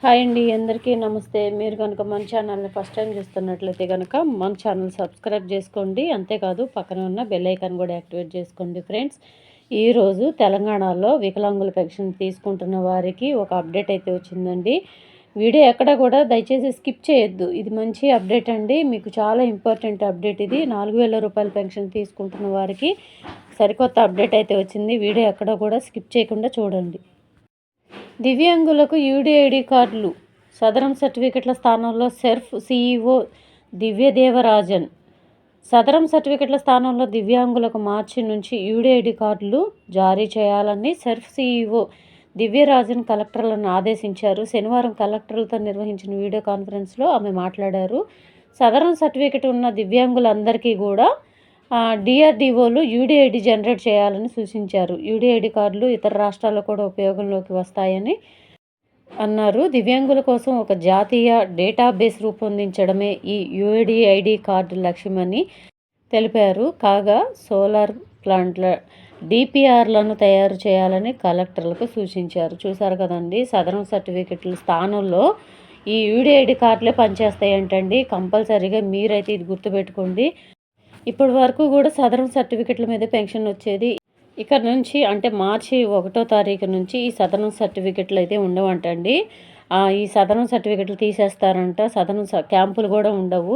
Hi అండి, అందరికీ నమస్తే. మీరు కనుక మన ఛానల్ని ఫస్ట్ టైం చూస్తున్నట్లయితే కనుక మన ఛానల్ సబ్స్క్రైబ్ చేసుకోండి. అంతేకాదు పక్కన ఉన్న బెల్ ఐకాన్ కూడా యాక్టివేట్ చేసుకోండి. ఫ్రెండ్స్, ఈరోజు తెలంగాణలో వికలాంగుల పెన్షన్ తీసుకుంటున్న వారికి ఒక అప్డేట్ అయితే వచ్చిందండి. వీడియో ఎక్కడ కూడా దయచేసి స్కిప్ చేయొద్దు. ఇది మంచి అప్డేట్ అండి, మీకు చాలా ఇంపార్టెంట్ అప్డేట్. ఇది 4,000 రూపాయల పెన్షన్ తీసుకుంటున్న వారికి సరికొత్త అప్డేట్ అయితే వచ్చింది. వీడియో ఎక్కడ కూడా స్కిప్ చేయకుండా చూడండి. దివ్యాంగులకు యూడిఐడి కార్డులు సదరం సర్టిఫికెట్ల స్థానంలో సెర్ఫ్ సిఇఓ దివ్యదేవరాజన్. సదరం సర్టిఫికెట్ల స్థానంలో దివ్యాంగులకు మార్చి నుంచి యూడిఐడి కార్డులు జారీ చేయాలని సెర్ఫ్ సిఇఓ దివ్యరాజన్ కలెక్టర్లను ఆదేశించారు. శనివారం కలెక్టర్లతో నిర్వహించిన వీడియో కాన్ఫరెన్స్లో ఆమె మాట్లాడారు. సదరం సర్టిఫికెట్ ఉన్న దివ్యాంగులందరికీ కూడా డిఆర్డిఓలు యూడిఐడి జనరేట్ చేయాలని సూచించారు. యూడిఐడి కార్డులు ఇతర రాష్ట్రాల్లో కూడా ఉపయోగంలోకి వస్తాయని అన్నారు. దివ్యాంగుల కోసం ఒక జాతీయ డేటాబేస్ రూపొందించడమే ఈ యూడిఐడి కార్డు లక్ష్యమని తెలిపారు. కాగా సోలార్ ప్లాంట్ల డిపిఆర్లను తయారు చేయాలని కలెక్టర్లకు సూచించారు. చూసారు కదండి, సదరం సర్టిఫికెట్ల స్థానంలో ఈ యూడిఐడి కార్డులే పనిచేస్తాయంటండి. కంపల్సరీగా మీరైతే ఇది గుర్తుపెట్టుకోండి. ఇప్పటి వరకు కూడా సదరం సర్టిఫికెట్ల మీద పెన్షన్ వచ్చేది. ఇక్కడ నుంచి అంటే మార్చి 1వ తారీఖు నుంచి ఈ సదరం సర్టిఫికెట్లు అయితే ఉండవంటండి. ఈ సదరం సర్టిఫికెట్లు తీసేస్తారంట. సదరం క్యాంపులు కూడా ఉండవు.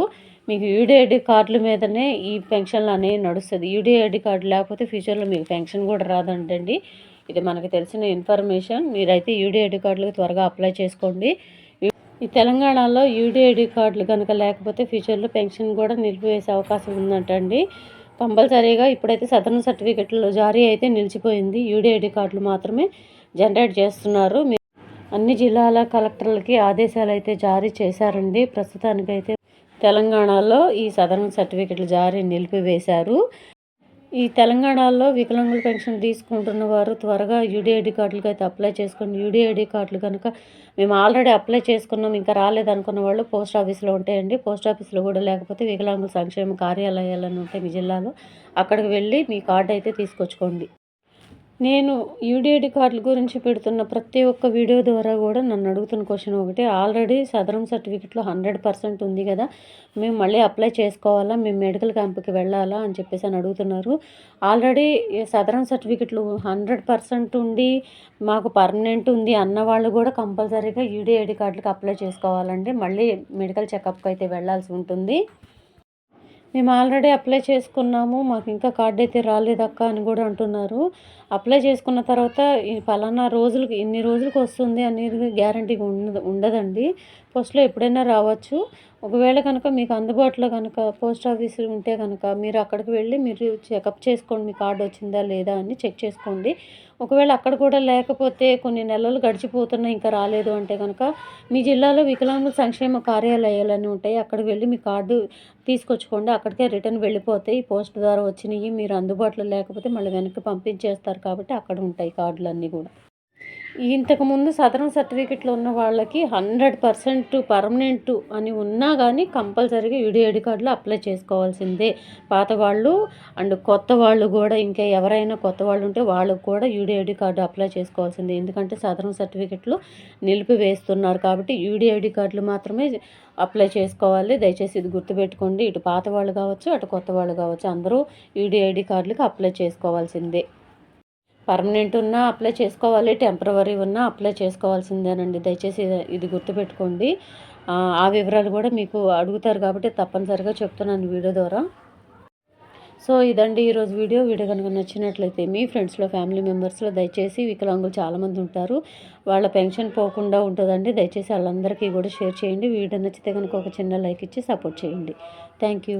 మీకు యూడిఐడి కార్డుల మీదనే ఈ పెన్షన్లు అనేవి నడుస్తుంది. యూడిఐడి కార్డు లేకపోతే ఫ్యూచర్లో మీకు పెన్షన్ కూడా రాదంటండి. ఇది మనకు తెలిసిన ఇన్ఫర్మేషన్. మీరైతే యూడిఐడి కార్డులకు త్వరగా అప్లై చేసుకోండి. ఈ తెలంగాణలో యూడిఐడి కార్డులు కనుక లేకపోతే ఫ్యూచర్లో పెన్షన్ కూడా నిలిపివేసే అవకాశం ఉందంటండి. కంపల్సరీగా ఇప్పుడైతే సదరం సర్టిఫికెట్లో జారీ అయితే నిలిచిపోయింది. యూడిఐడి కార్డులు మాత్రమే జనరేట్ చేస్తున్నారు. అన్ని జిల్లాల కలెక్టర్లకి ఆదేశాలు అయితే జారీ చేశారండి. ప్రస్తుతానికైతే తెలంగాణలో ఈ సదరం సర్టిఫికెట్లు జారీ నిలిపివేశారు. ఈ తెలంగాణలో వికలాంగుల పెన్షన్ తీసుకుంటున్న వారు త్వరగా యూడిఐడి కార్డులకి అయితే అప్లై చేసుకోండి. యూడిఐడి కార్డులు కనుక మేము ఆల్రెడీ అప్లై చేసుకున్నాం ఇంకా రాలేదనుకున్న వాళ్ళు పోస్ట్ ఆఫీస్లో ఉంటాయండి. పోస్ట్ ఆఫీస్లో కూడా లేకపోతే వికలాంగుల సంక్షేమ కార్యాలయాలను ఉంటాయి మీ జిల్లాలో, అక్కడికి వెళ్ళి మీ కార్డు అయితే తీసుకొచ్చుకోండి. నేను యూడిఐడి కార్డుల గురించి పెడుతున్న ప్రతి ఒక్క వీడియో ద్వారా కూడా నన్ను అడుగుతున్న క్వశ్చన్ ఒకటి, ఆల్రెడీ సదరం సర్టిఫికెట్లో 100% ఉంది కదా, మేము మళ్ళీ అప్లై చేసుకోవాలా, మేము మెడికల్ క్యాంప్కి వెళ్ళాలా అని చెప్పేసి అని అడుగుతున్నారు. ఆల్రెడీ సదరం సర్టిఫికెట్లు 100% ఉండి మాకు పర్మనెంట్ ఉంది అన్న వాళ్ళు కూడా కంపల్సరీగా యూడిఐడి కార్డులకు అప్లై చేసుకోవాలండి. మళ్ళీ మెడికల్ చెకప్కి అయితే వెళ్ళాల్సి ఉంటుంది. మేము ఆల్రెడీ అప్లై చేసుకున్నాము, మాకు ఇంకా కార్డు అయితే రాలేదక్క అని కూడా అంటున్నారు. అప్లై చేసుకున్న తర్వాత ఈ పలానా రోజులకి ఇన్ని రోజులకు వస్తుంది అనేది గ్యారంటీ ఉండదండి. పోస్ట్లో ఎప్పుడైనా రావచ్చు. ఒకవేళ కనుక మీకు అందుబాటులో కనుక పోస్ట్ ఆఫీస్ ఉంటే కనుక మీరు అక్కడికి వెళ్ళి మీరు చెకప్ చేసుకోండి, మీ కార్డు వచ్చిందా లేదా అని చెక్ చేసుకోండి. ఒకవేళ అక్కడ కూడా లేకపోతే కొన్ని నెలలు గడిచిపోతున్నాయి ఇంకా రాలేదు అంటే కనుక మీ జిల్లాలో వికలాంగుల సంక్షేమ కార్యాలయాలని ఉంటాయి, అక్కడికి వెళ్ళి మీ కార్డు తీసుకొచ్చుకోండి. అక్కడికే రిటర్న్ వెళ్ళిపోతాయి. పోస్ట్ ద్వారా వచ్చినవి మీరు అందుబాటులో లేకపోతే మళ్ళీ వెనక్కి పంపించేస్తారు కాబట్టి అక్కడ ఉంటాయి కార్డులన్నీ కూడా. ఇంతకుముందు సదరం సర్టిఫికెట్లు ఉన్న వాళ్ళకి 100% పర్మనెంట్ అని ఉన్నా కానీ కంపల్సరీగా యూడిఐడి కార్డులో అప్లై చేసుకోవాల్సిందే. పాత వాళ్ళు అండ్ కొత్త వాళ్ళు కూడా, ఇంకా ఎవరైనా కొత్త వాళ్ళు ఉంటే వాళ్ళకు కూడా యూడిఐడి కార్డు అప్లై చేసుకోవాల్సిందే. ఎందుకంటే సదరం సర్టిఫికెట్లు నిలిపివేస్తున్నారు కాబట్టి యూడిఐడి కార్డులు మాత్రమే అప్లై చేసుకోవాలి. దయచేసి ఇది గుర్తుపెట్టుకోండి. ఇటు పాత వాళ్ళు కావచ్చు, అటు కొత్త వాళ్ళు కావచ్చు, అందరూ యూడిఐడి కార్డులకు అప్లై చేసుకోవాల్సిందే. పర్మనెంట్ ఉన్నా అప్లై చేసుకోవాలి, టెంపరవరీ ఉన్నా అప్లై చేసుకోవాల్సిందేనండి. దయచేసి ఇది గుర్తుపెట్టుకోండి. ఆ వివరాలు కూడా మీకు అడుగుతారు కాబట్టి తప్పనిసరిగా చెప్తున్నాను వీడియో ద్వారా. సో ఇదండి ఈరోజు వీడియో. కనుక నచ్చినట్లయితే మీ ఫ్రెండ్స్లో, ఫ్యామిలీ మెంబర్స్లో దయచేసి వికలాంగులు చాలామంది ఉంటారు, వాళ్ళ పెన్షన్ పోకుండా ఉంటుందండి. దయచేసి వాళ్ళందరికీ కూడా షేర్ చేయండి. వీడియో నచ్చితే కనుక ఒక చిన్న లైక్ ఇచ్చి సపోర్ట్ చేయండి. Thank you.